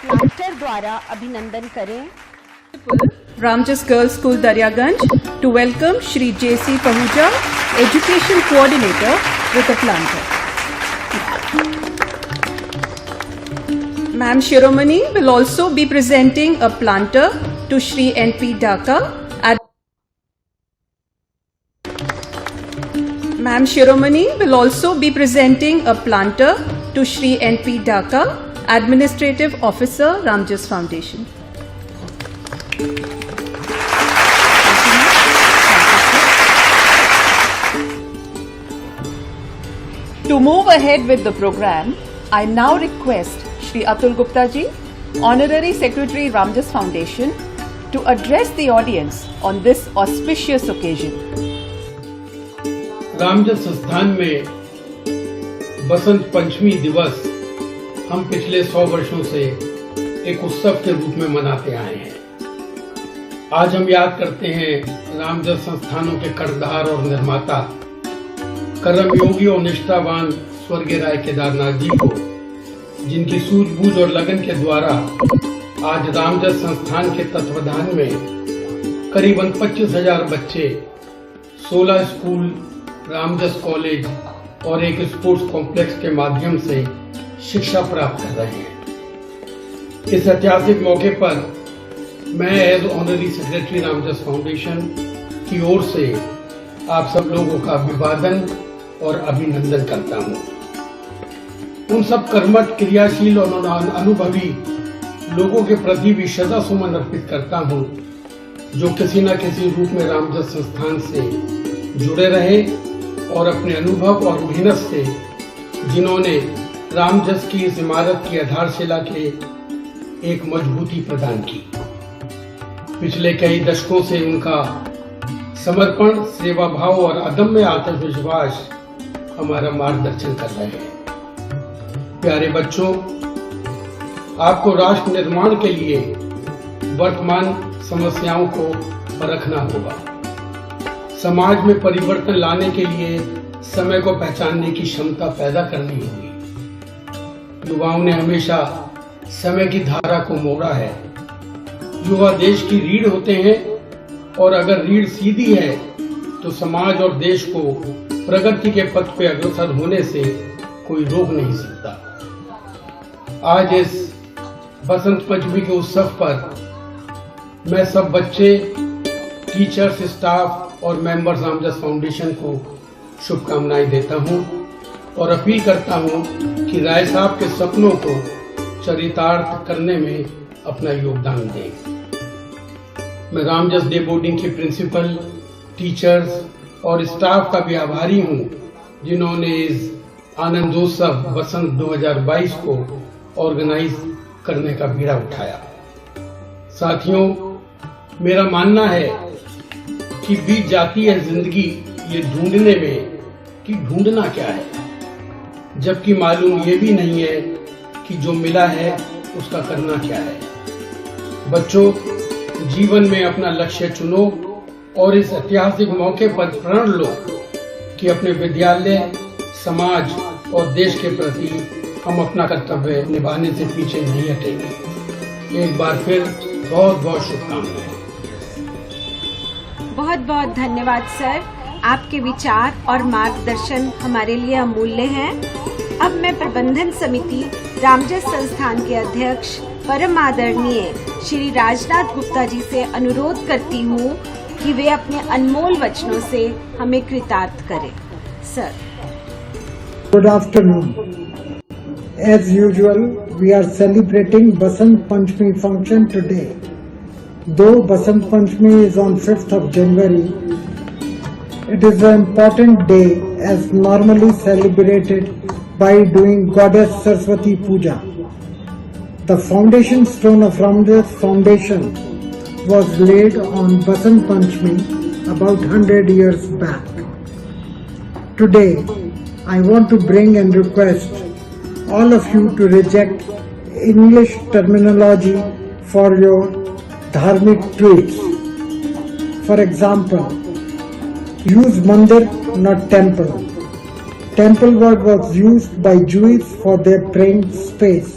Planter द्वारा अभिनंदन करें। Ramjas Girls School Daryaganj to welcome Shri J.C. Pahuja, Education Coordinator with a planter. Ma'am Shiromani will also be presenting a planter to Shri N.P. Dhaka. Ma'am Shiromani will also be presenting a planter to Shri N.P. Dhaka, Administrative Officer, Ramjas Foundation. To move ahead with the program, I now request Shri Atul Gupta ji, Honorary Secretary, Ramjas Foundation, to address the audience on this auspicious occasion. Ramjas संस्थान में बसंत पंचमी दिवस हम पिछले 100 वर्षों से एक उत्सव के रूप में मनाते आए हैं। आज हम याद करते हैं रामजस संस्थानों के कर्णधार और निर्माता कर्मयोगी और निष्ठावान स्वर्गीय राय केदारनाथ जी को, जिनकी सूझबूझ और लगन के द्वारा आज रामजस संस्थान के तत्वाधान में करीबन 25,000 बच्चे 16 स्कूल, रामजस कॉलेज और एक स्पोर्ट्स कॉम्प्लेक्स के माध्यम से शिक्षा प्राप्त कर रहे हैं। इस ऐतिहासिक मौके पर मैं as honorary secretary Ramjas foundation की ओर से आप सब लोगों का अभिवादन और अभिनंदन करता हूं। उन सब कर्मठ, क्रियाशील और अनुभवी लोगों के प्रति भी श्रद्धा सुमन अर्पित करता हूं, जो किसी न किसी रूप में रामजस संस्थान से जुड़े रहे और अपने अनुभव और मेहनत से जिन्होंने रामजस की इस इमारत की आधारशिला के एक मजबूती प्रदान की। पिछले कई दशकों से उनका समर्पण, सेवा भाव और अदम्य आत्मविश्वास हमारा मार्गदर्शन कर रहे हैं। प्यारे बच्चों, आपको राष्ट्र निर्माण के लिए वर्तमान समस्याओं को परखना होगा। समाज में परिवर्तन लाने के लिए समय को पहचानने की क्षमता पैदा करनी होगी। युवाओं ने हमेशा समय की धारा को मोड़ा है। युवा देश की रीढ़ होते हैं और अगर रीढ़ सीधी है तो समाज और देश को प्रगति के पथ पे अग्रसर होने से कोई रोक नहीं सकता। आज इस बसंत पंचमी के उत्सव पर मैं सब बच्चे, टीचर्स, स्टाफ और मेंबर्स रामजस फाउंडेशन को शुभकामनाएं देता हूं और अपील करता हूं कि राय साहब के सपनों को चरितार्थ करने में अपना योगदान दें। मैं रामजस डे बोर्डिंग के प्रिंसिपल, टीचर्स और स्टाफ का भी आभारी हूं, जिन्होंने इस आनंदोत्सव बसंत 2022 को ऑर्गेनाइज करने का बीड़ा उठाया। साथियों, मेरा मानना है कि बीत जाती है जिंदगी ये ढूंढने में कि ढूंढना क्या है, जबकि मालूम ये भी नहीं है कि जो मिला है उसका करना क्या है। बच्चों, जीवन में अपना लक्ष्य चुनो और इस ऐतिहासिक मौके पर प्रण लो कि अपने विद्यालय, समाज और देश के प्रति हम अपना कर्तव्य निभाने से पीछे नहीं हटेंगे। एक बार फिर बहुत बहुत शुभकामनाएं। बहुत बहुत धन्यवाद सर, आपके विचार और मार्गदर्शन हमारे लिए अमूल्य हैं। अब मैं प्रबंधन समिति रामजस संस्थान के अध्यक्ष परम आदरणीय श्री राजनाथ गुप्ता जी से अनुरोध करती हूँ कि वे अपने अनमोल वचनों से हमें कृतार्थ करें। Sir. Good afternoon. As usual, we are celebrating Basant Panchami function today. Though Basant Panchami is on 5th of January, it is an important day as normally celebrated by doing Goddess Saraswati Puja. The foundation stone of Ramjas Foundation was laid on Basant Panchami about 100 years back. Today, I want to bring and request all of you to reject English terminology for your dharmic tweets. For example, use mandir, not temple. Temple word was used by Jews for their praying space.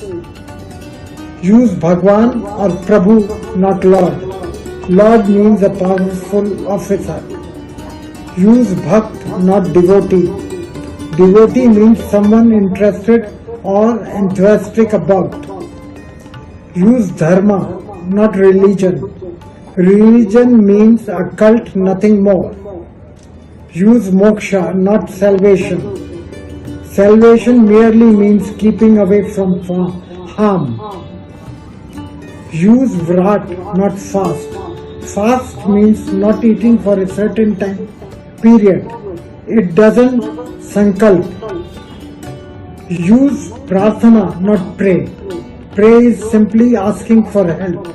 Use Bhagwan or Prabhu, not Lord. Lord means a powerful officer. Use Bhakt, not devotee. Devotee means someone interested or enthusiastic about. Use Dharma, not religion. Religion means a cult, nothing more. Use Moksha, not salvation. Salvation merely means keeping away from harm. Use Vrat, not fast. Fast means not eating for a certain time period. It doesn't sankalp. Use Prarthana, not pray. Pray is simply asking for help.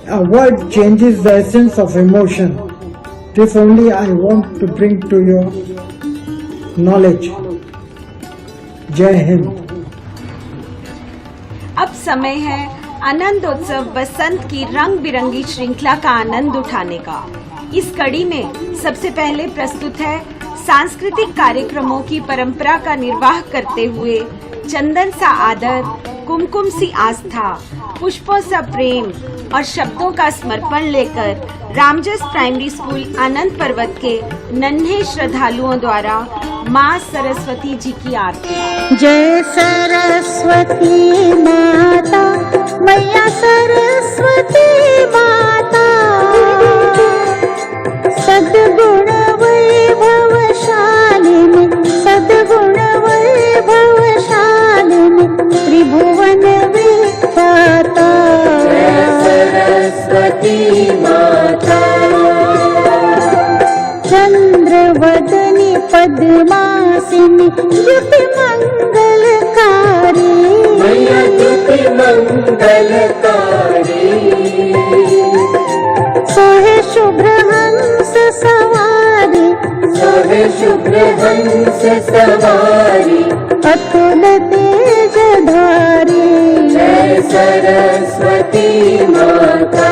A word changes the essence of emotion. This only I want to bring to your knowledge. Jai Hind. अब समय है आनंदोत्सव बसंत की रंग बिरंगी श्रृंखला का आनंद उठाने का। इस कड़ी में सबसे पहले प्रस्तुत है सांस्कृतिक कार्यक्रमों की परंपरा का निर्वाह करते हुए चंदन सा आदर, कुमकुम सी आस्था, पुष्पों सा प्रेम और शब्दों का समर्पण लेकर रामजस प्राइमरी स्कूल आनंद पर्वत के नन्हे श्रद्धालुओं द्वारा माँ सरस्वती जी की आरती। जय सरस्वती माता, मैया सरस्वती माता, सद्गुण वैभवशालिनी, सद्गुण वैभवशालिनी, त्रिभुवन विख्याता। जय सरस्वती माता, चंद्रवदनी पद्मासिनी, द्युति मंगलकारी, मैया द्युति मंगलकारी। सोहे शुभ्र हंस सवारी, सोहे शुभ्र हंस सवारी, अतुल तेज धारी। जय सरस्वती माता,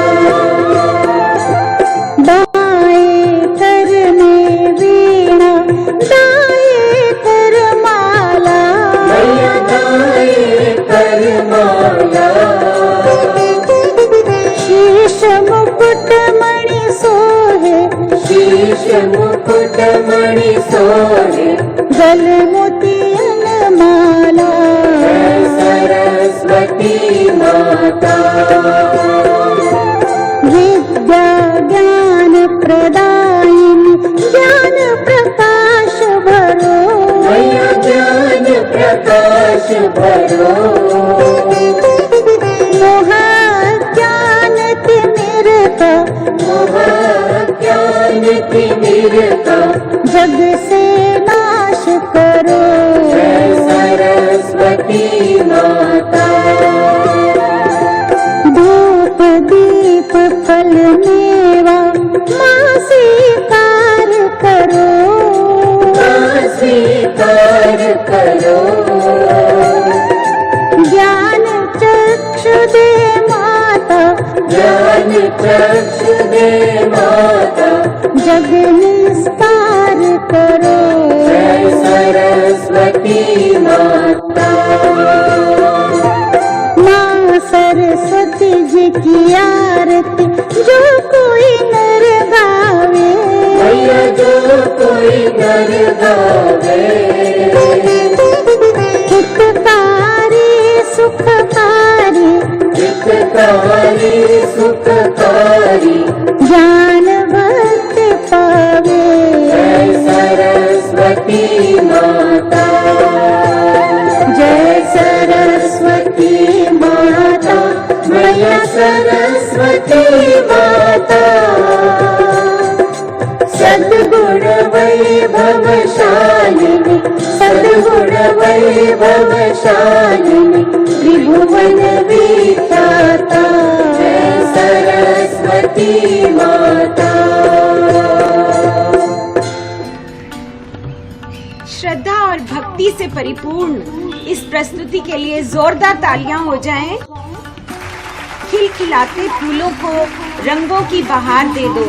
दाएं कर में वीणा, दाएं कर माला, मैया दाएं कर माला। शीश मुकुट मणि सोहे, शीश मुकुट मणि सोहे, गल मोतियन माला। जय सरस्वती माता, विद्या ज्ञान प्रदायिनी, ज्ञान प्रकाश भरो, मैया ज्ञान प्रकाश भरो। मोह ज्ञान तिमिरता, मोह ज्ञान तिमिरता, जग से नाश करो। जय सरस्वती माता, धूप दीप फल मेवा, माँ स्वीकार करो, माँ स्वीकार करो। ज्ञान चक्षु दे माता, ज्ञान चक्षु दे माता, जग निस्तार करो। जय सरस्वती माता, माँ सरस्वती जी की आरती जो कोई नर गावे, मैया जो कोई नर गावे। हितकारी सुखकारी, हितकारी सुखकारी, ज्ञान भक्ति पावे। जय सरस्वती माता, जय सरस्वती माता, मैया सरस्वती माता, सद्गुण वैभवशालिनी, सद्गुण वैभवशालिनी, त्रिभुवन विख्याता। जय सरस्वती माता। श्रद्धा और भक्ति से परिपूर्ण इस प्रस्तुति के लिए जोरदार तालियां हो जाएं। खिलखिलाते फूलों को रंगों की बहार दे दो,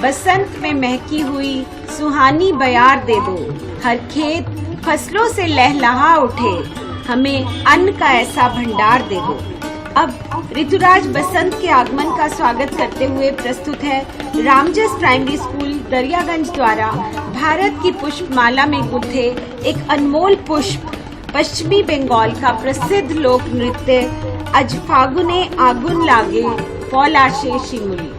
बसंत में महकी हुई सुहानी बयार दे दो। हर खेत फसलों से लहलहा उठे, हमें अन्न का ऐसा भंडार दे दो। अब ऋतुराज बसंत के आगमन का स्वागत करते हुए प्रस्तुत है रामजस प्राइमरी स्कूल दरियागंज द्वारा भारत की पुष्पमाला में गुथे एक अनमोल पुष्प पश्चिमी बंगाल का प्रसिद्ध लोक नृत्य अज फागुने आगुन लागे पौलाशे शिमुली।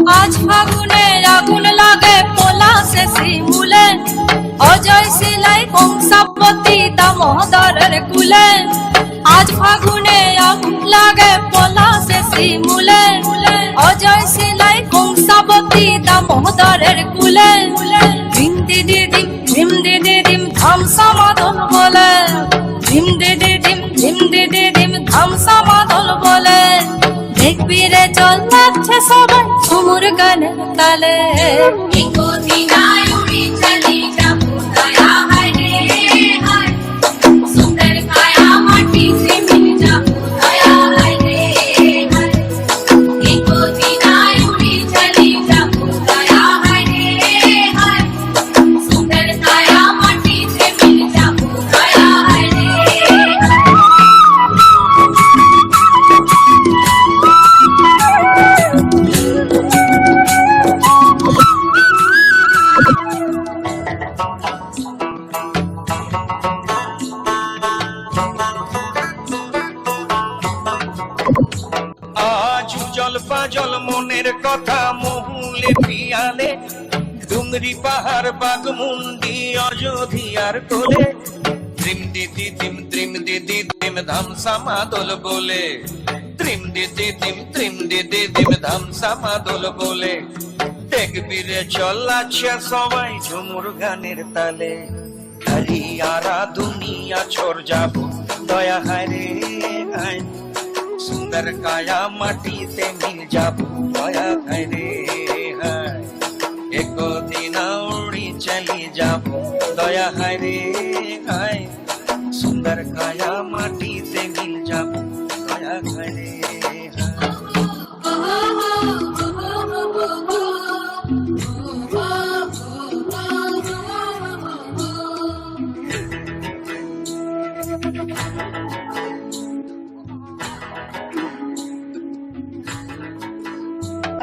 आज फागुने आगुन लागे पलाशे शिमुले अजय सिलाई कंसापति दामोदरेर कुले। आज फागुने आगुन लागे पलाशे शिमुले अजय सिलाई कंसापति दामोदरेर कुले। धिम दिदि धिम धाम समादल बोले, धिम दिदि धिम धाम समादल बोले। देखबी रे चल লাগছে সবাই ঝুমুর গানের তালে। জল মনের কথা মহুলে পিয়ালে ডুংরি পাহাড় বাগমুন্ডি অযোধিয়ার কোলে। ত্রিম দিদি দিম ধাম সামাদল বলে, ত্রিম দিদি দিম ধাম সামাদল বলে। দেখবি রে চলাচ্ছে সবাই ঝুমুর গানের তালে। হরিয়ারা দুনিয়া छोड़ যাবো দয়া হায় রে হায়। सुंदर काया माटी से मिल जाबो दया है रे हाय। एक दिन उड़ी चली जाबो दया है रे हाय। सुंदर काया माटी से मिल जाबो दया है रे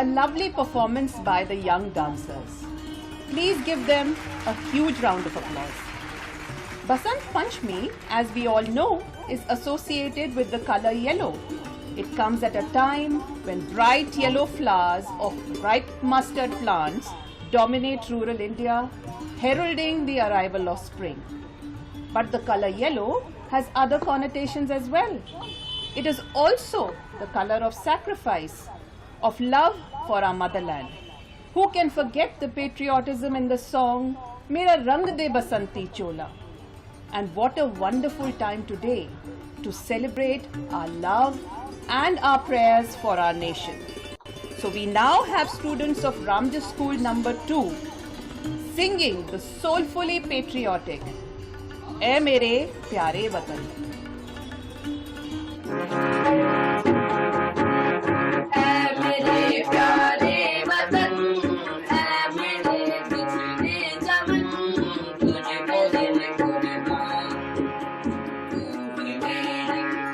A lovely performance by the young dancers. Please give them a huge round of applause. Basant Panchami, as we all know, is associated with the color yellow. It comes at a time when bright yellow flowers of ripe mustard plants dominate rural India, heralding the arrival of spring. But the color yellow has other connotations as well. It is also the color of sacrifice, of love for our motherland. Who can forget the patriotism in the song Mera Rang De Basanti Chola? And what a wonderful time today to celebrate our love and our prayers for our nation. So we now have students of Ramjas School number 2 singing the soulfully patriotic "Ae Mere Pyare Watan."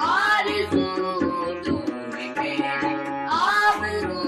आरज़ू तू मेरे आबरू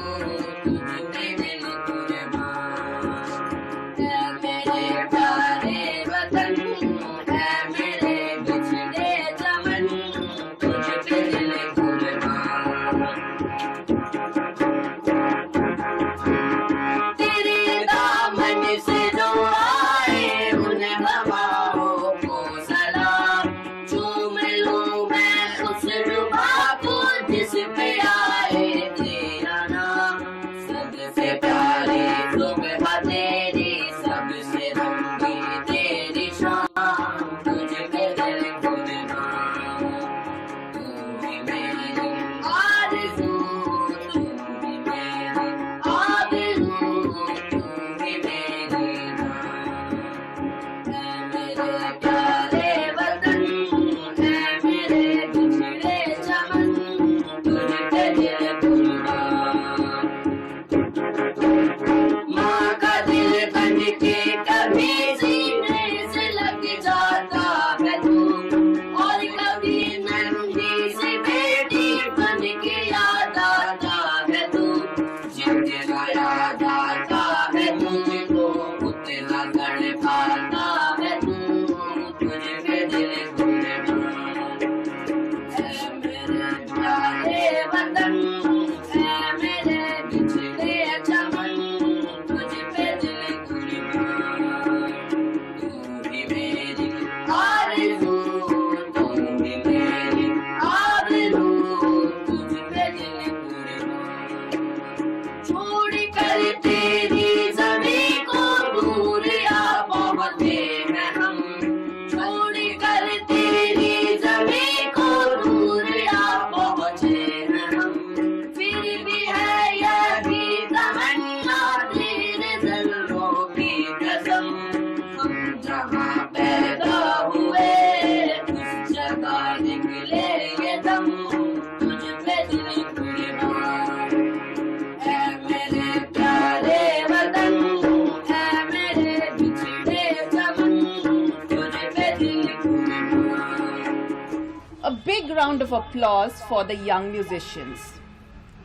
round of applause for the young musicians.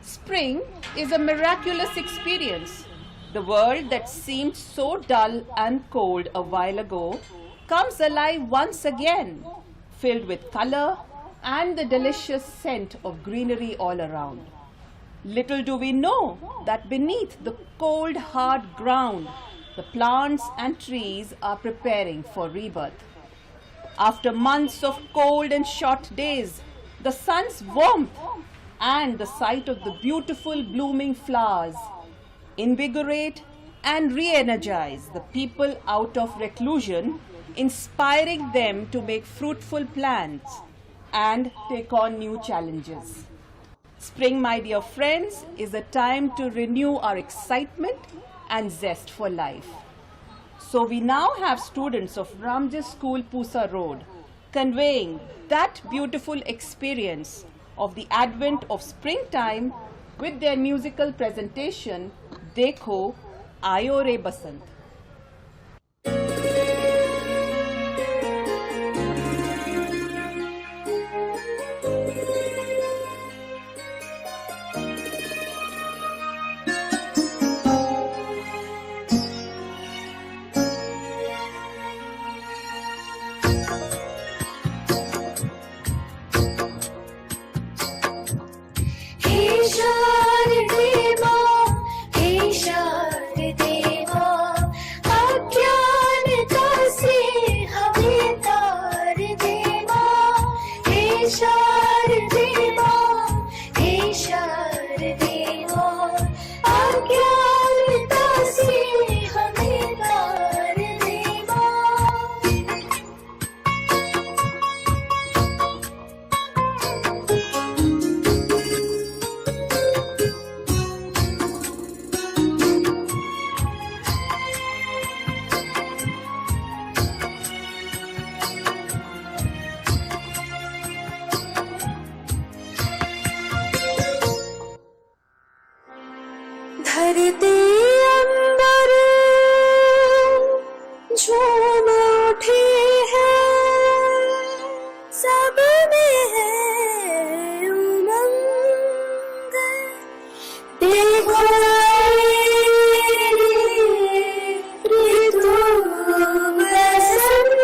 Spring is a miraculous experience. The world that seemed so dull and cold a while ago comes alive once again, filled with color and the delicious scent of greenery all around. Little do we know that beneath the cold, hard ground, the plants and trees are preparing for rebirth. After months of cold and short days, the sun's warmth and the sight of the beautiful blooming flowers invigorate and re-energize the people out of reclusion, inspiring them to make fruitful plans and take on new challenges. Spring, my dear friends, is a time to renew our excitement and zest for life. So we now have students of Ramjas School, Pusa Road, conveying that beautiful experience of the advent of springtime with their musical presentation, Dekho Aayo Re Basant. धरती अंबर झूम उठी है, सब में है उमंग। देखो ऋतु बसंत,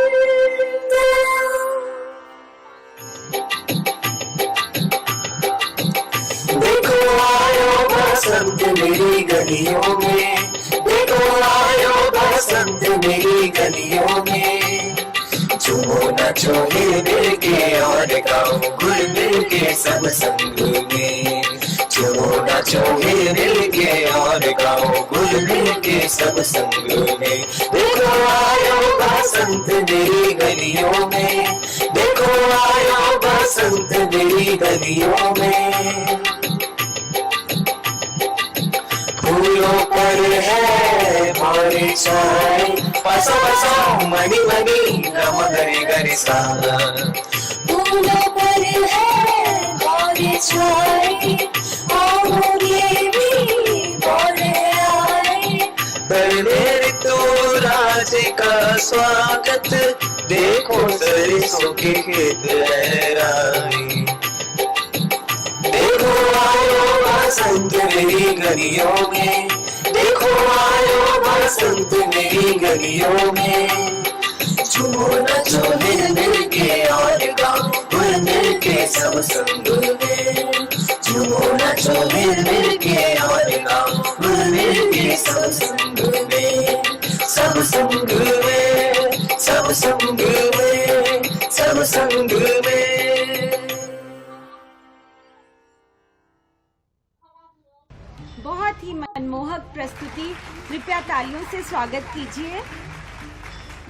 देखो आयो बसंत मेरी गलियों में, देखो आयो बसंत मेरी गलियों में। झूमो नाचो हिल मिल के और गाओ घुल मिल के सब संग में। झूमो नाचो हिल मिल के और गाओ घुल मिल के सब संग में। देखो आयो बसंत मेरी गलियों में, देखो आयो बसंत मेरी गलियों में। फूलों पर है मोरी छाई, पसो पसो मणि मणि रम गरी गरी सा। फूलों पर है मोरी छाई, आओगे भी बोले आए। करने ऋतु राज का स्वागत, देखो सरसों के खेत लहराए। देखो आयो बसंत मेरी गलियों में, देखो आयो बसंत मेरी गलियों में। झूमो नाचो मिल मिल के और गाओ घुल मिल के सब संग में। झूमो नाचो मिल मिल के और गाओ घुल मिल के सब संग में। सब संग में, सब संग में, सब संग में। बहुत ही मनमोहक प्रस्तुति, कृपया तालियों से स्वागत कीजिए।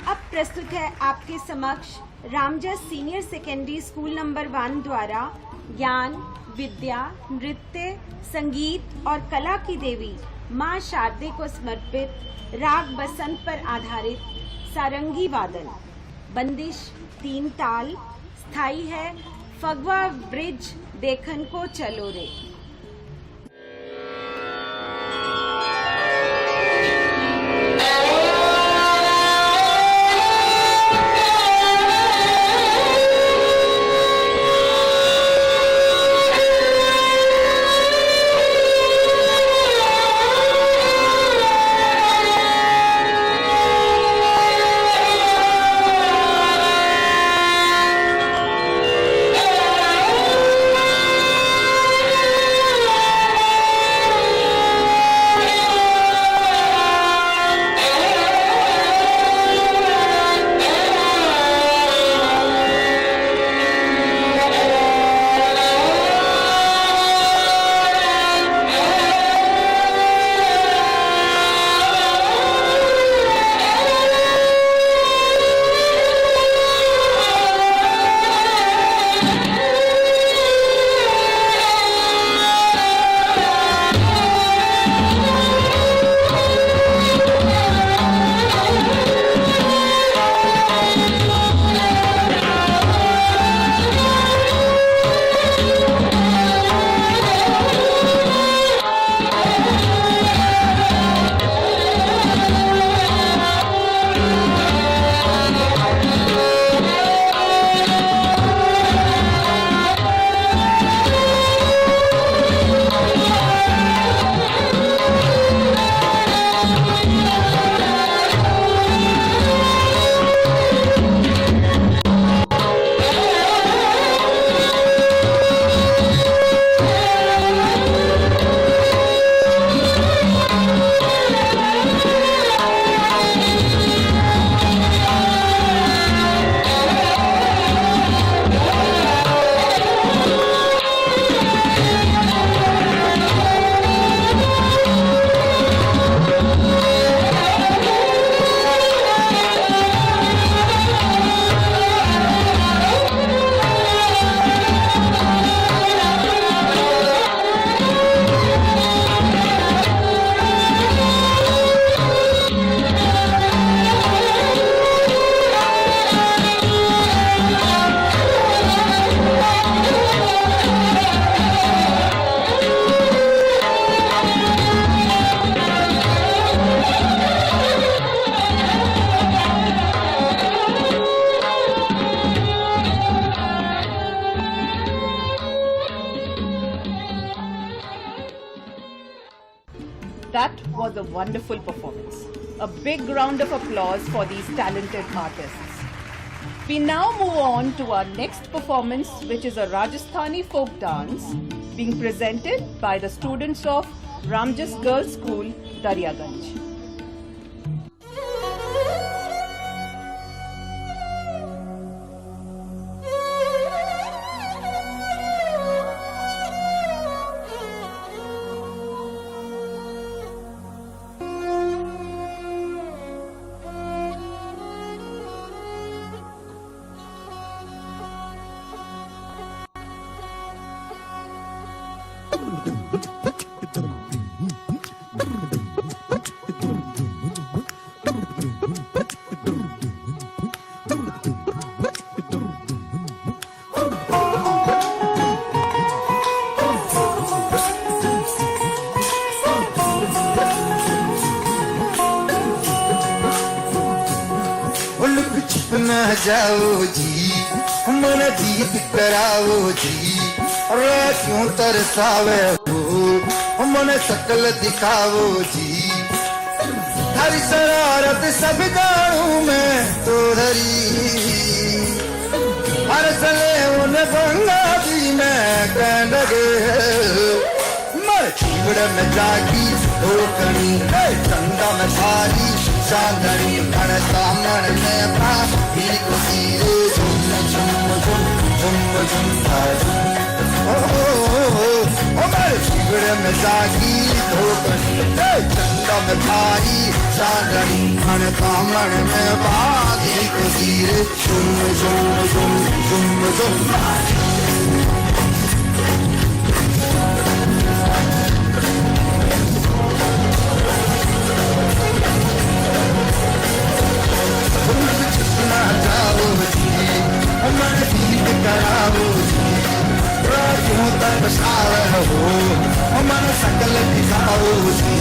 अब प्रस्तुत है आपके समक्ष Ramjas senior secondary school number 1 द्वारा ज्ञान, विद्या, नृत्य, संगीत और कला की देवी मां शारदे को समर्पित राग बसंत पर आधारित सारंगी वादन। बंदिश 3 ताल, स्थाई है फगवा ब्रिज देखन को चलो रे। wonderful performance. A big round of applause for these talented artists. We now move on to our next performance, which is a Rajasthani folk dance being presented by the students of Ramjas Girls School, Daryaganj. न जाओ जी मन जीत कराओ जी क्यों तरसावे हो मन शकल दिखाओ जी हरी शरारत सब जानू मैं तो धरी हर सले उन बंगाली में कह लगे मर चिगड़ में जागी हो कनी चंदा में सारी चांदनी कण सामन में था भी को सीरे झुम झुम झुम झुम झुम ओ मर चिगड़ में जागी हो कनी चंदा में भारी चांदनी कण सामन में बागी को सीरे झुम झुम झुम झुम झुम मन सकल दिखाओ जी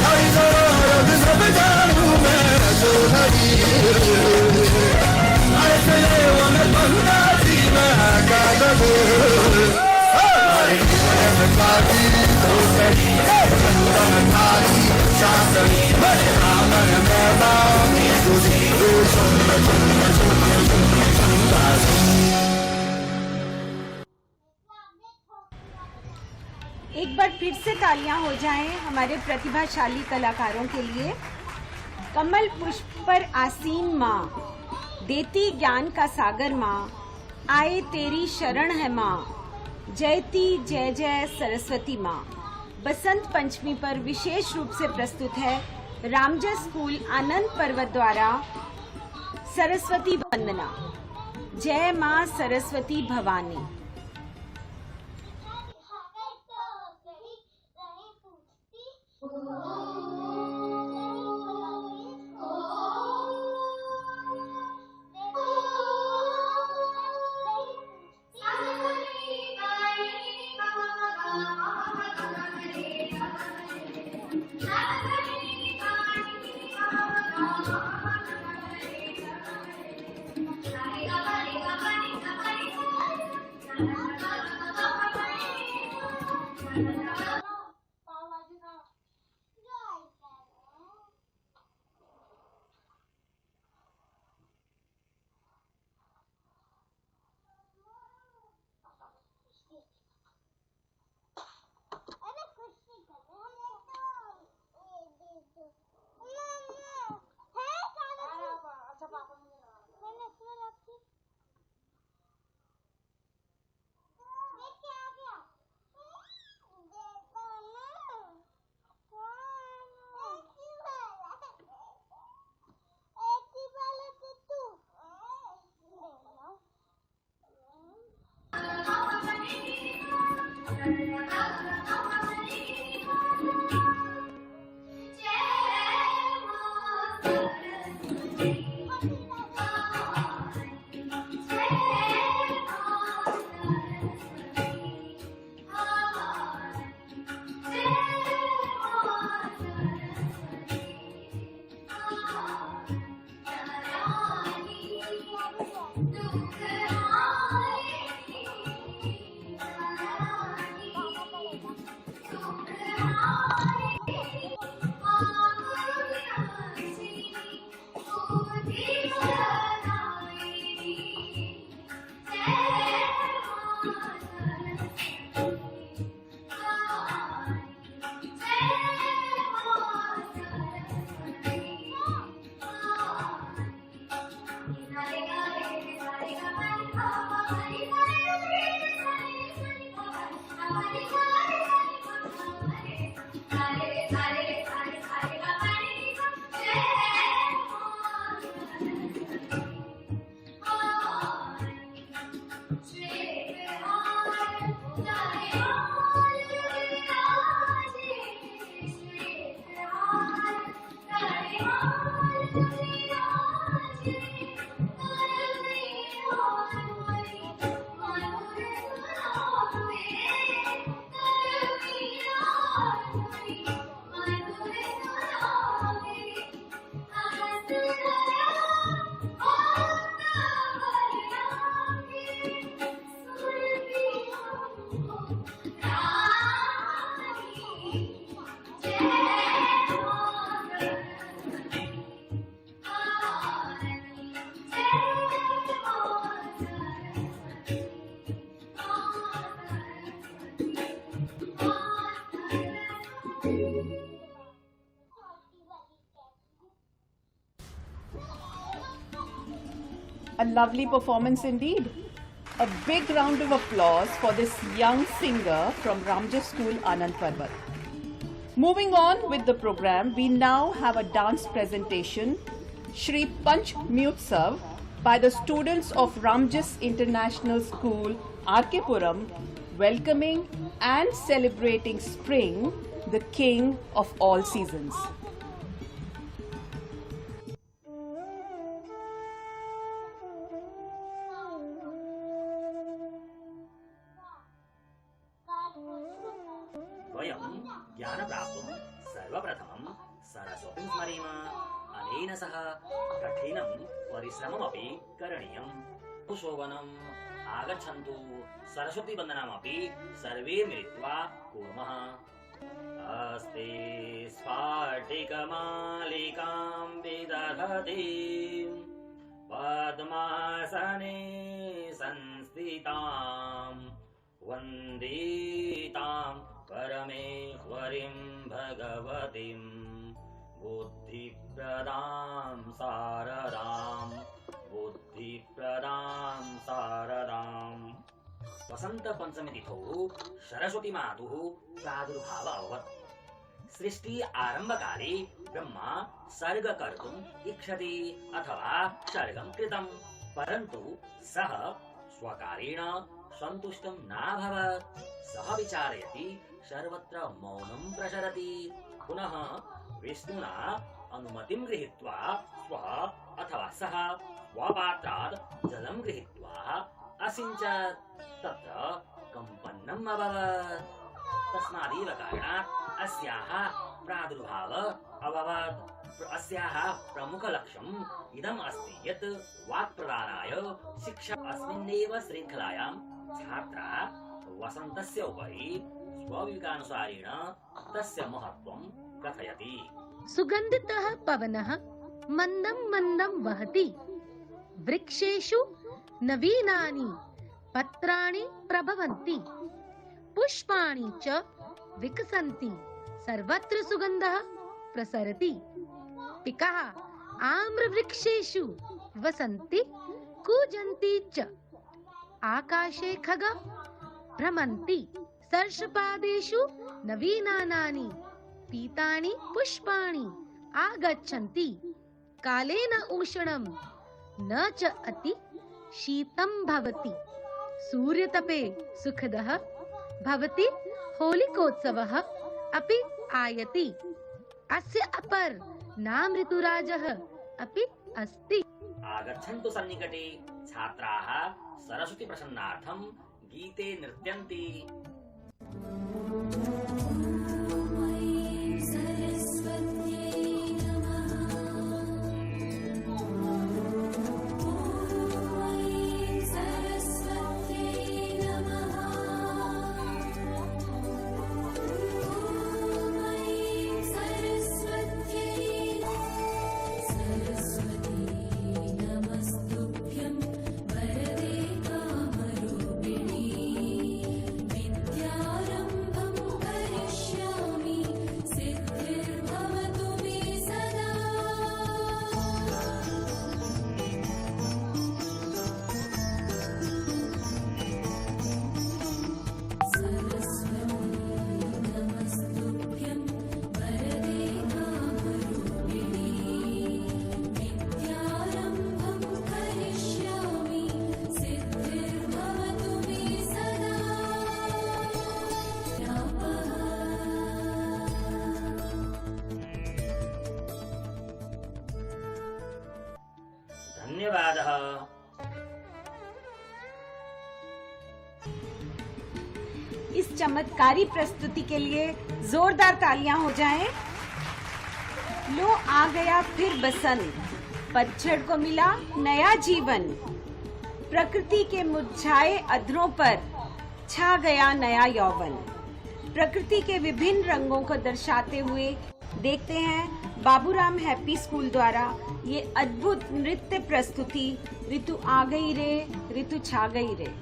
हरी जरूरत सब जानू मैं जो हरी चले वन बंदा जी मैं का लगो हरी में काटी तो करी चंदन थाली चांदनी बड़े आमन में बानी तुझी एक बार फिर से तालियां हो जाएं हमारे प्रतिभाशाली कलाकारों के लिए। कमल पुष्प पर आसीन माँ, देती ज्ञान का सागर माँ, आए तेरी शरण है माँ, जयती जय जय सरस्वती माँ। बसंत पंचमी पर विशेष रूप से प्रस्तुत है रामजस स्कूल आनंद पर्वत द्वारा सरस्वती वंदना। जय माँ Saraswati Bhavani. A lovely performance indeed. A big round of applause for this young singer from Ramjas School, Anand Parbat. Moving on with the program, we now have a dance presentation, Shri Panch Myutsav, by the students of Ramjas International School, R.K. Puram, welcoming and celebrating spring, the king of all seasons. वयं ज्ञानप्राप्तुं सर्वप्रथमं सरस्वतीं स्मरेम। अनेन सह कठिनं परिश्रममपि करणीयम्। शोभनम् आगच्छन्तु, सरस्वतीवन्दनमपि सर्वे मिलित्वा कुर्मः। अस्ते स्फाटिकमालिकां विदधतीं पद्मासने संस्थिताम् वन्दितां परमेश्वरीं भगवतीं बुद्धिप्रदां सारदाम्। वसंत पंचमी तिथौ सरस्वती मातुः प्रादुर्भावः अभवत्। सृष्टि आरम्भकाले ब्रह्मा सर्ग कर्तुम् इच्छति अथवा सर्गं कृतम्, परन्तु सः स्वकारेण सन्तुष्टं नाभवत्। सः विचारयति, सर्वत्र मौनं प्रचरति। पुनः विष्णुना अनुमतिं गृहीत्वा स्वः अथवा सः स्वपात्रात् जलं गृहीत्वा असिञ्चत्। तत्र कम्पन्नम् अभवत्। तस्मादेव कारणात् अस्याः प्रादुर्भावः अभवत्। अस्याः प्रमुखलक्ष्यम् इदम् अस्ति यत् वाक्प्रदानाय शिक्षा। अस्मिन्नेव शृङ्खलायां छात्रा वसन्तस्य उपरि स्वविवेकानुसारेण तस्य महत्त्वं कथयति। सुगन्धितः पवनः मन्दं मन्दं वहति, वृक्षेषु नवीनानि पत्राणि प्रभवन्ति, पुष्पाणि च विकसन्ति, सर्वत्र सुगन्धः प्रसरति। पिकाः आम्रवृक्षेषु वसन्ति, कूजन्ति च, आकाशे खगा भ्रमन्ति, सर्षपादेषु नवीनानि पीतानि पुष्पाणि आगच्छन्ति। कालेन उष्णं न च अति शीतं भवति, सूर्यतपे सुखदः भवति, होलिकोत्सवः अपि आयति। अस्य अपर नाम ऋतुराजः अपि अस्ति। आगच्छन्तु सन्निकटे। छात्राः सरस्वती प्रसन्नार्थं गीते नृत्यन्ति। वरदे कामरूपिणी विद्यारम्भं धन्यवादः। इस चमत्कारी प्रस्तुति के लिए जोरदार तालियां हो जाएं। लो आ गया फिर बसंत, पतझड़ को मिला नया जीवन, प्रकृति के मुरझाए अधरों पर छा गया नया यौवन। प्रकृति के विभिन्न रंगों को दर्शाते हुए देखते हैं बाबूराम हैप्पी स्कूल द्वारा ये अद्भुत नृत्य प्रस्तुति ऋतु आ गई रे, ऋतु छा गई रे।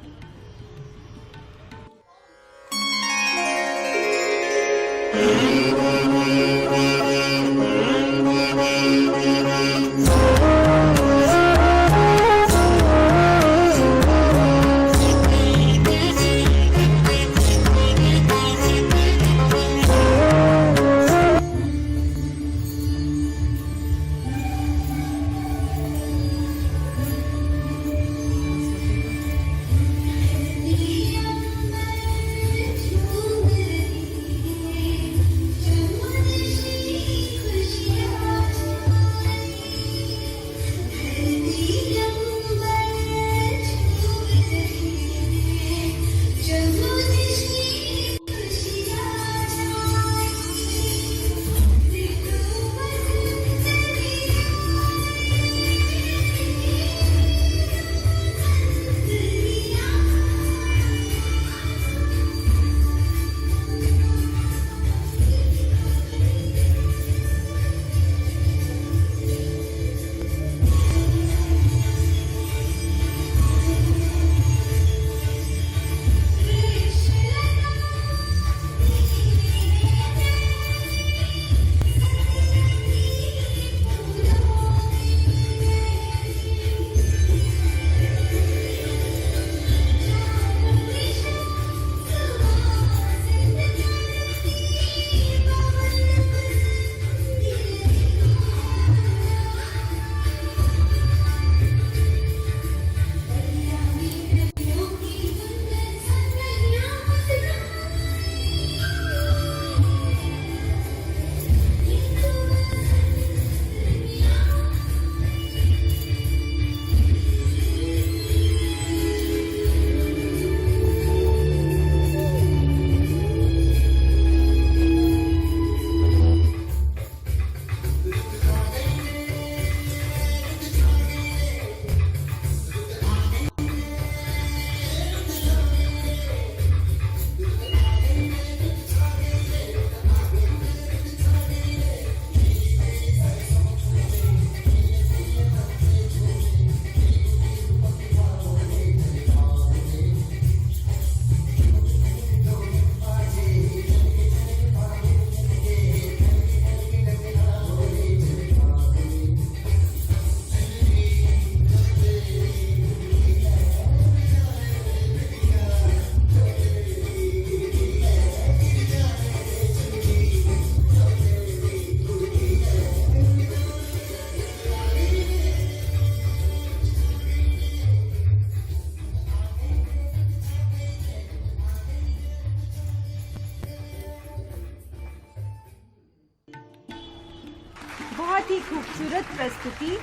बहुत ही खूबसूरत प्रस्तुति।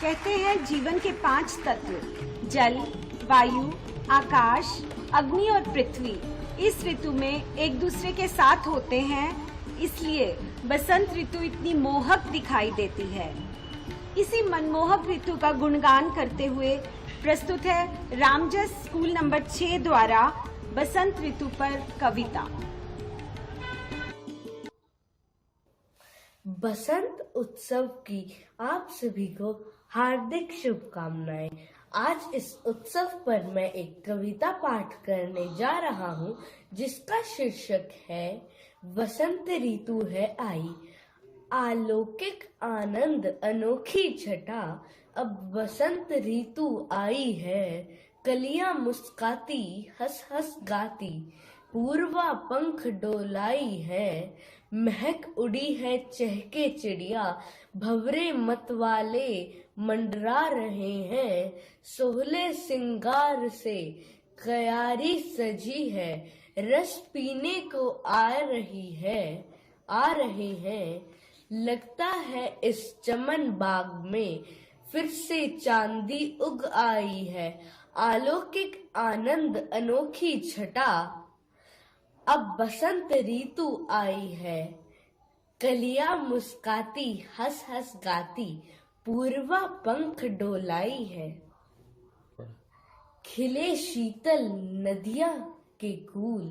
कहते हैं जीवन के 5 तत्व जल, वायु, आकाश, अग्नि और पृथ्वी इस ऋतु में एक दूसरे के साथ होते हैं, इसलिए बसंत ऋतु इतनी मोहक दिखाई देती है। इसी मनमोहक ऋतु का गुणगान करते हुए प्रस्तुत है रामजस स्कूल नंबर 6 द्वारा बसंत ऋतु पर कविता। बसंत उत्सव की आप सभी को हार्दिक शुभकामनाएं। आज इस उत्सव पर मैं एक कविता पाठ करने जा रहा हूँ जिसका शीर्षक है बसंत ऋतु है आई। अलौकिक आनंद अनोखी छटा, अब बसंत ऋतु आई है। कलियां मुस्काती हंस हंस गाती, पूर्वा पंख डोलाई है। महक उड़ी है चहके चिड़िया, भंवरे मतवाले मंडरा रहे हैं। सोहले सिंगार से क्यारी सजी है, रस पीने को आ रहे हैं। लगता है इस चमन बाग में फिर से चांदी उग आई है, अलौकिक आनंद अनोखी छटा। अब बसंत ऋतु आई है, कलियां मुस्काती हंस हंस गाती, पूर्वा पंख डोलाई है। खिले शीतल नदियां के कूल,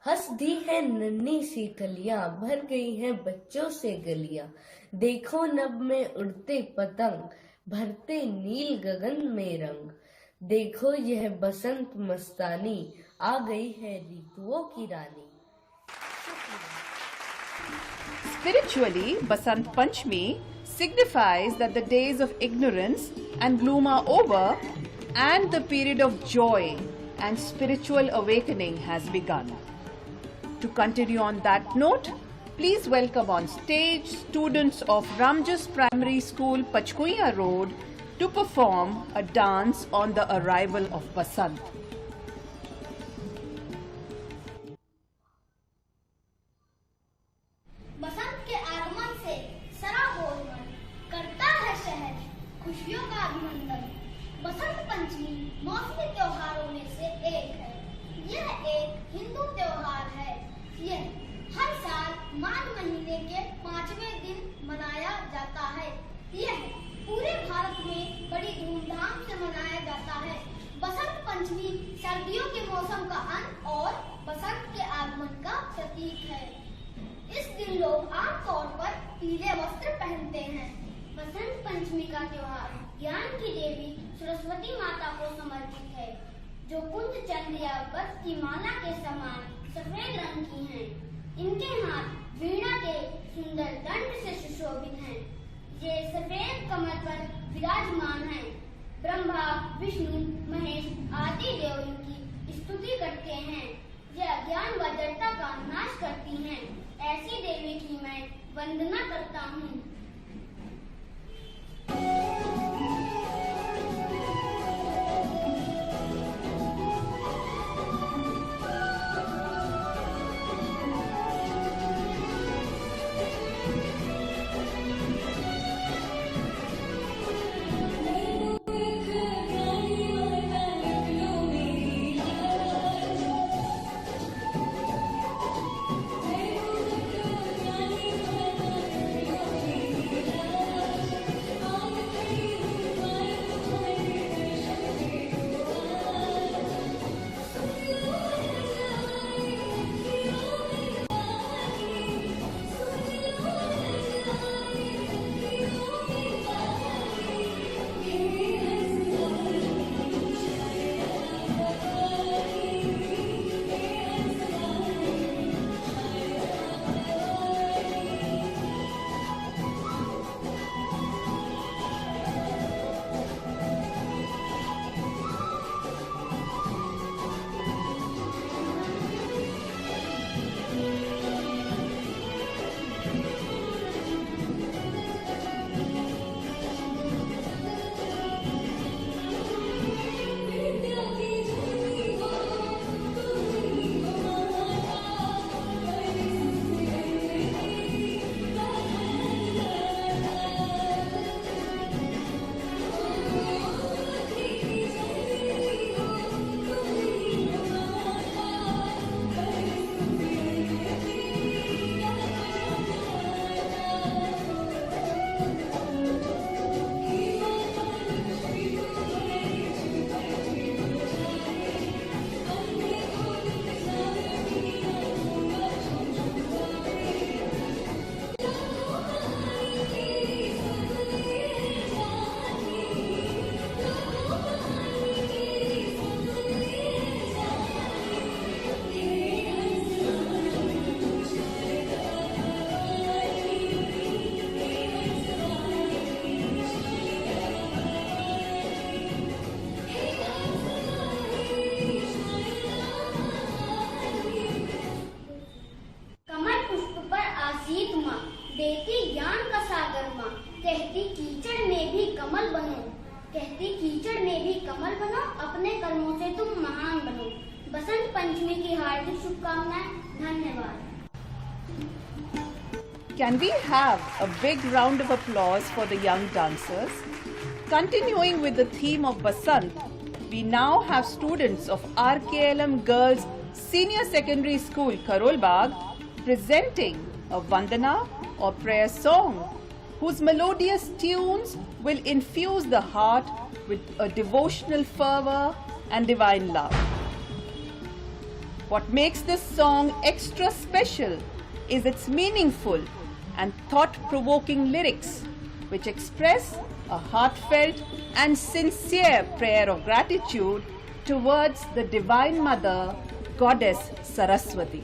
हंस दी है नन्ही सी कलियां, भर गई हैं बच्चों से गलियां। देखो नभ में उड़ते पतंग, भरते नील गगन में रंग। देखो यह बसंत मस्तानी, आ गई है ऋतुओं की रानी। Spiritually, Basant Panchami signifies that the days of ignorance and gloom are over and the period of joy and spiritual awakening has begun. To continue on that note, please welcome on stage students of Ramjas Primary School, Pachkuya Road, to perform a dance on the arrival of Basant. बसंत के आगमन से सराबोर मन करता है शहर खुशियों का अभिनंदन। बसंत पंचमी मौसमी त्योहारों में से एक है। यह एक हिंदू त्योहार है। यह हर साल माघ महीने के 5वें दिन मनाया जाता है। यह पूरे भारत में बड़ी धूमधाम से मनाया जाता है। बसंत पंचमी सर्दियों के मौसम का अंत और बसंत के आगमन का प्रतीक है। इस दिन लोग आमतौर पर पीले वस्त्र पहनते हैं। बसंत पंचमी का त्योहार ज्ञान की देवी सरस्वती माता को समर्पित है, जो कुंद चंद्रिया व्रत की माला के समान सफेद रंग की हैं। इनके हाथ वीणा के सुंदर दंड से सुशोभित हैं। ये सफेद कमल पर विराजमान हैं। ब्रह्मा, विष्णु, महेश आदि देव इनकी स्तुति करते हैं। ये अज्ञान व जड़ता का नाश करती हैं। ऐसी देवी की मैं वंदना करता हूँ। कहती ज्ञान का सागर माँ, कहती कीचड़ में भी कमल बनो, कहती कीचड़ में भी कमल बनो, अपने कर्मों से तुम महान बनो। बसंत पंचमी की हार्दिक शुभकामनाएं। धन्यवाद। Can we have a big round of applause for the young dancers? Continuing with the theme of Basant, we now have students of RKLM Girls Senior Secondary School, Karolbagh, presenting a Vandana or prayer song whose melodious tunes will infuse the heart with a devotional fervor and divine love. What makes this song extra special is its meaningful and thought-provoking lyrics, which express a heartfelt and sincere prayer of gratitude towards the Divine Mother, Goddess Saraswati.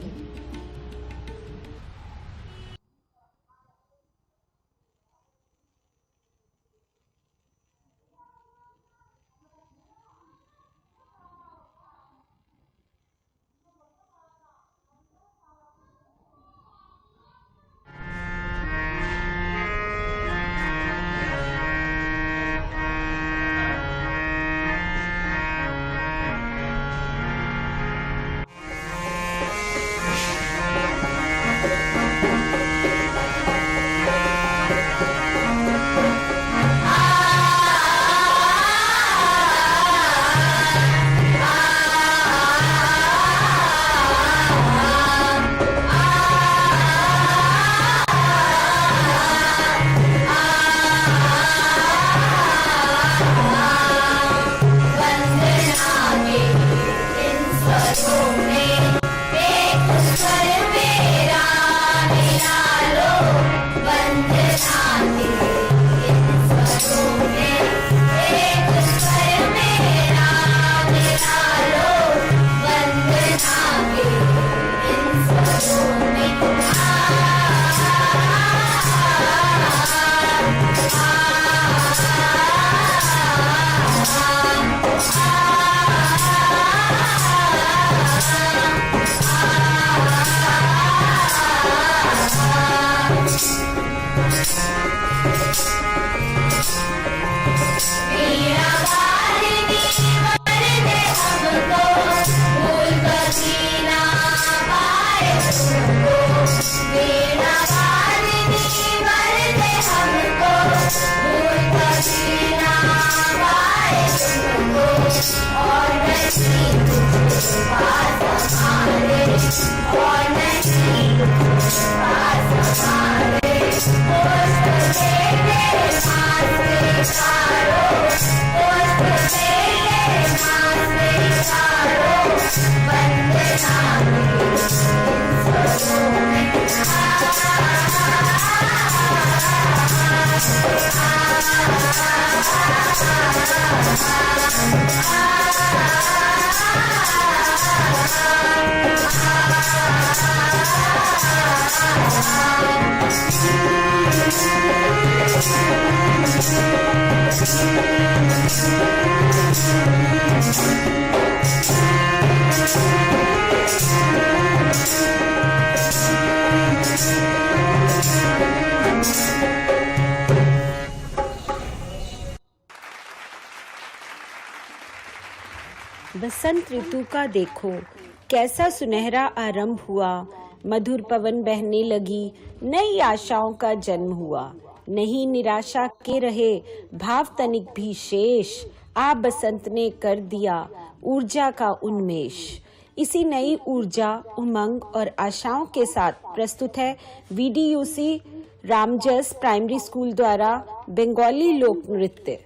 बसंत ऋतु का देखो कैसा सुनहरा आरंभ हुआ, मधुर पवन बहने लगी, नई आशाओं का जन्म हुआ, नहीं निराशा के रहे भाव तनिक भी शेष, आ बसंत ने कर दिया ऊर्जा का उन्मेष। इसी नई ऊर्जा, उमंग और आशाओं के साथ प्रस्तुत है VDUC रामजस प्राइमरी स्कूल द्वारा बंगाली लोक नृत्य।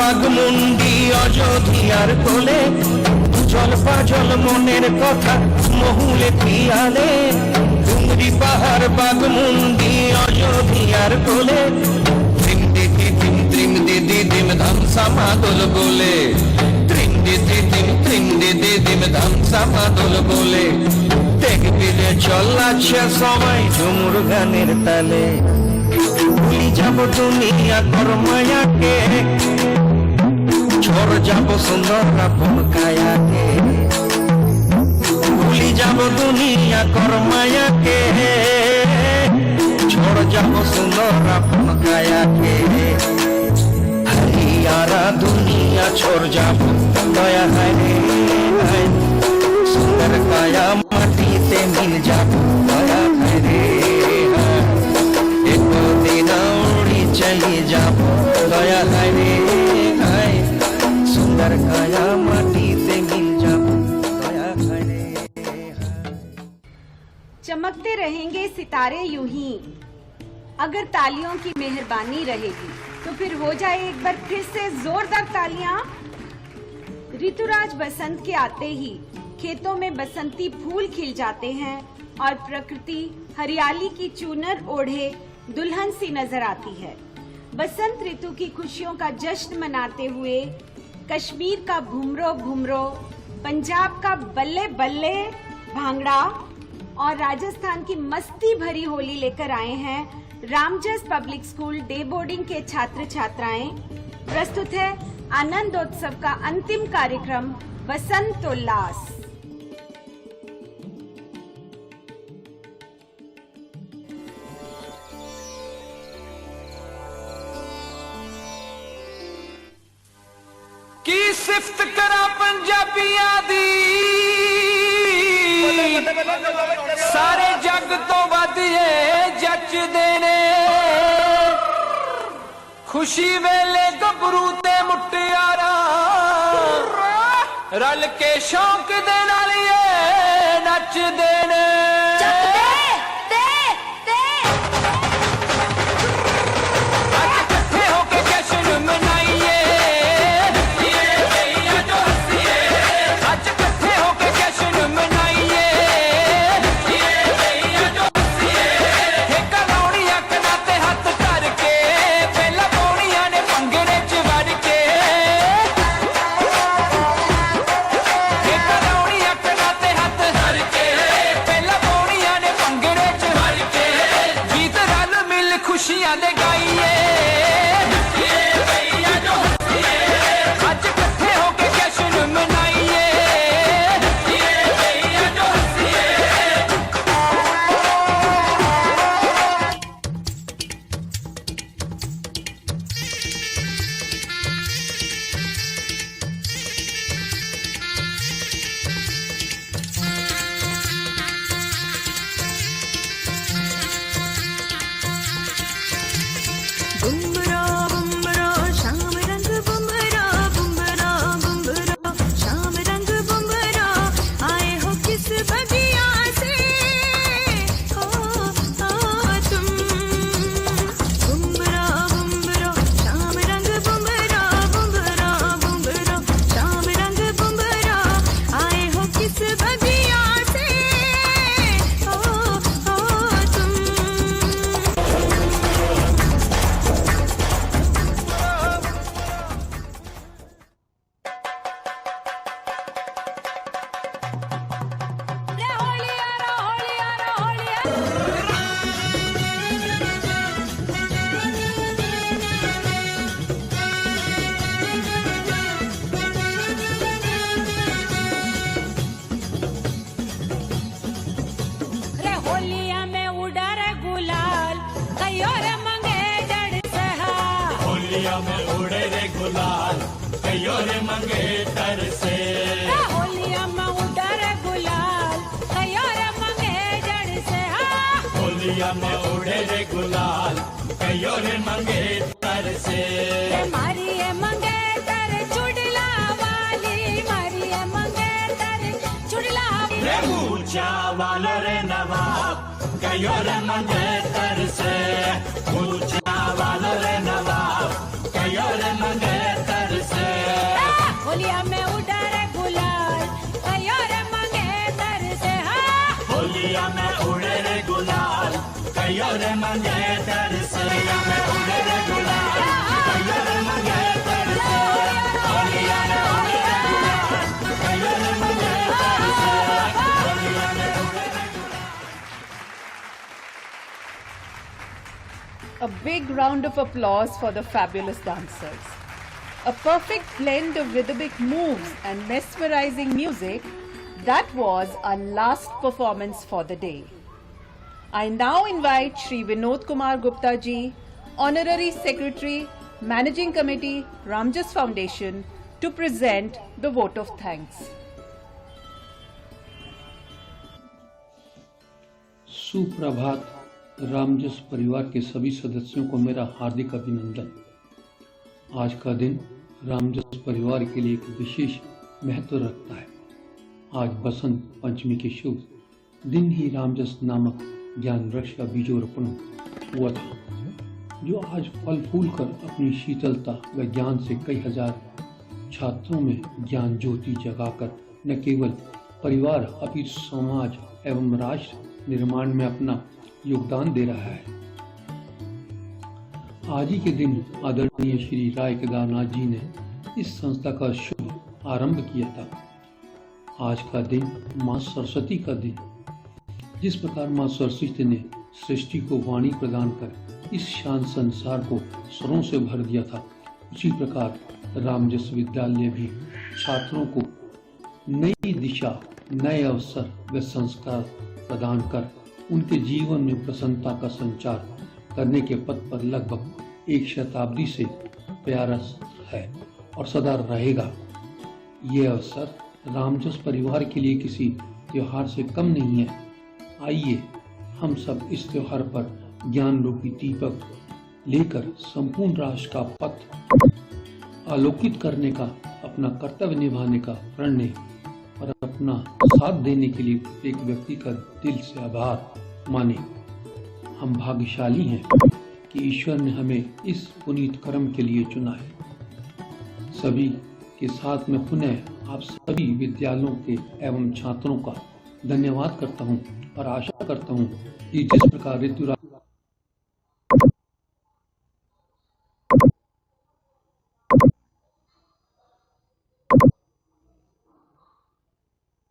বাগমুন্ডি অযোধ্যার কোলে জল পাজল মনের কথা মহুলে পিয়ালে ডুংরি পাহাড় বাগমুন্ডি অযোধ্যার কোলে ত্রিম দিদি দিম ধাম সামাদল বলে ত্রিম দিদি ধাম সামাদল বলে দেখবি রে চলাচ্ছে সবাই ঝুমুর গানের তালে ভুলি যাব দুনিয়া কর্মায়াকে ঝড় যাব সুন্দর আপন কায়াকে ভুলি যাব দুনিয়া কর্মায়াকে ঝড় যাব সুন্দর আপন কায়াকে हरियारा दुनिया छोड़ जाबो दया है रे सुंदर काया माटी से मिल जाबो दया है रे एक दिन उड़ी चली जाबो दया है रे सुंदर काया माटी से मिल जाबो दया है रे। चमकते रहेंगे सितारे यूं ही अगर तालियों की मेहरबानी रहेगी तो फिर हो जाए एक बार फिर से जोरदार तालियां। ऋतुराज बसंत के आते ही खेतों में बसंती फूल खिल जाते हैं और प्रकृति हरियाली की चूनर ओढ़े दुल्हन सी नजर आती है। बसंत ऋतु की खुशियों का जश्न मनाते हुए कश्मीर का घुमरो घुमरो, पंजाब का बल्ले बल्ले भांगड़ा और राजस्थान की मस्ती भरी होली लेकर आए हैं Ramjas public school day boarding के छात्र छात्राएं। प्रस्तुत है आनंदोत्सव का अंतिम कार्यक्रम बसंतोल्लास। की सिफ्त करा पंजाबियां दी सारे जग तो वधिए जचदे ने खुशी वेले गभरू ते मुटियारा रल के शौक दे नाल नचदे ने अज इकट्ठे होके जश्न मनाइए अज इकट्ठे होके जश्न मनाइए खुशियां दे गाइए आज इकट्ठे होके जश्न मनाइए में उड़े रे गुलाल कयो रे मंगे तर से मारी मंगे तर चुड़ला वाली मारी मंगे तर चुड़ला रे मूचा वालो रे नवाब कयो रे मंगे तर से मूचा वालो रे नवाब कयो रे मंगे तर A big round of applause for the fabulous dancers. A perfect blend of rhythmic moves and mesmerizing music. That was our last performance for the day. I now invite Shri Vinod Kumar Gupta ji, Honorary Secretary, Managing Committee, Ramjas Foundation, to present the vote of thanks. सुप्रभात। रामजस परिवार के सभी सदस्यों को मेरा हार्दिक अभिनंदन। आज का दिन रामजस परिवार के लिए एक विशेष महत्व रखता है। आज बसंत पंचमी के शुभ दिन ही रामजस नामक ज्ञान वृक्ष का बीजोरोपण हुआ था, जो आज फल फूल कर अपनी शीतलता व ज्ञान से कई हजार छात्रों में ज्ञान ज्योति जगाकर न केवल परिवार अपितु समाज एवं राष्ट्र निर्माण में अपना योगदान दे रहा है। आज ही के दिन आदरणीय श्री राय केदारनाथ जी ने इस संस्था का शुभ आरंभ किया था। आज का दिन माँ सरस्वती का दिन। जिस प्रकार माँ सरस्वती ने सृष्टि को वाणी प्रदान कर इस शांत संसार को स्वरों से भर दिया था, उसी प्रकार रामजस विद्यालय भी छात्रों को नई दिशा, नए अवसर व संस्कार प्रदान कर उनके जीवन में प्रसन्नता का संचार करने के पथ पर लगभग एक शताब्दी से प्रयासरत है और सदा रहेगा। ये अवसर रामजस परिवार के लिए किसी त्योहार से कम नहीं है। आइए हम सब इस त्योहार पर ज्ञान रूपी दीपक लेकर संपूर्ण राष्ट्र का पथ आलोकित करने का, अपना कर्तव्य निभाने का प्रण लें और अपना साथ देने के लिए प्रत्येक व्यक्ति का दिल से आभार माने। हम भाग्यशाली हैं कि ईश्वर ने हमें इस पुनीत कर्म के लिए चुना है। सभी के साथ में पुनः आप सभी विद्यालयों के एवं छात्रों का धन्यवाद करता हूं और आशा करता हूं कि जिस प्रकार ऋतुराज